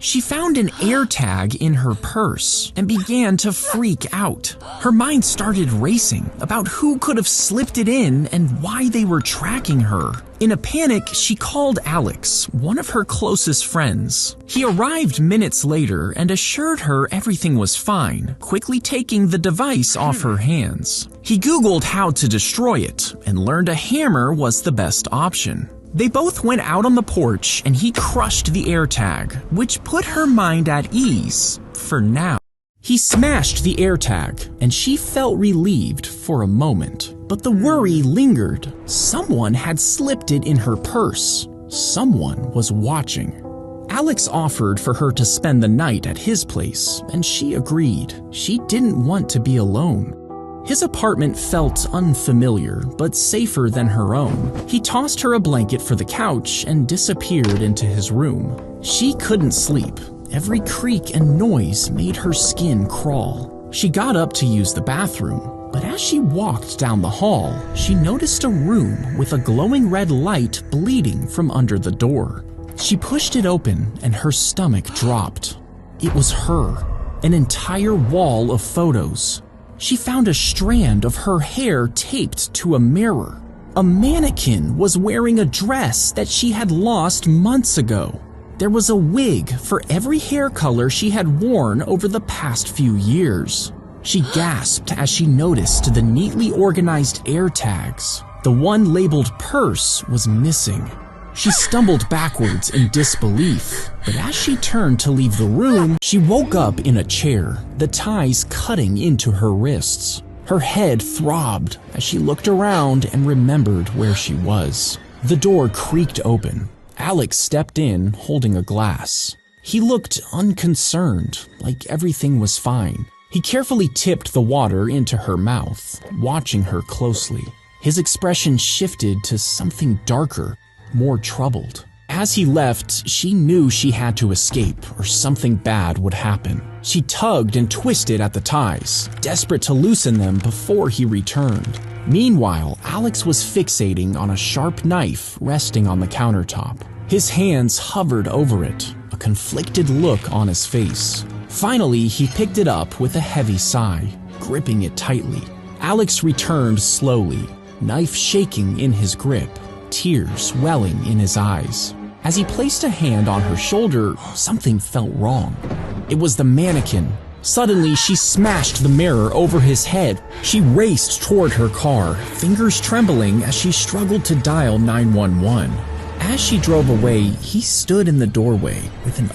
She found an AirTag in her purse and began to freak out. Her mind started racing about who could have slipped it in and why they were tracking her. In a panic, she called Alex, one of her closest friends. He arrived minutes later and assured her everything was fine, quickly taking the device off her hands. He Googled how to destroy it and learned a hammer was the best option. They both went out on the porch and he crushed the AirTag, which put her mind at ease, for now. He smashed the AirTag and she felt relieved for a moment, but the worry lingered. Someone had slipped it in her purse. Someone was watching. Alex offered for her to spend the night at his place, and she agreed. She didn't want to be alone. His apartment felt unfamiliar, but safer than her own. He tossed her a blanket for the couch and disappeared into his room. She couldn't sleep. Every creak and noise made her skin crawl. She got up to use the bathroom, but as she walked down the hall, she noticed a room with a glowing red light bleeding from under the door. She pushed it open and her stomach dropped. It was her, an entire wall of photos. She found a strand of her hair taped to a mirror. A mannequin was wearing a dress that she had lost months ago. There was a wig for every hair color she had worn over the past few years. She gasped as she noticed the neatly organized AirTags. The one labeled purse was missing. She stumbled backwards in disbelief, but as she turned to leave the room, she woke up in a chair, the ties cutting into her wrists. Her head throbbed as she looked around and remembered where she was. The door creaked open. Alex stepped in, holding a glass. He looked unconcerned, like everything was fine. He carefully tipped the water into her mouth, watching her closely. His expression shifted to something darker, more troubled. As he left, she knew she had to escape or something bad would happen. She tugged and twisted at the ties, desperate to loosen them before he returned. Meanwhile, Alex was fixating on a sharp knife resting on the countertop. His hands hovered over it, a conflicted look on his face. Finally, he picked it up with a heavy sigh, gripping it tightly. Alex returned slowly, knife shaking in his grip, tears welling in his eyes. As he placed a hand on her shoulder, something felt wrong. It was the mannequin. Suddenly, she smashed the mirror over his head. She raced toward her car, fingers trembling as she struggled to dial 911. As she drove away, he stood in the doorway with an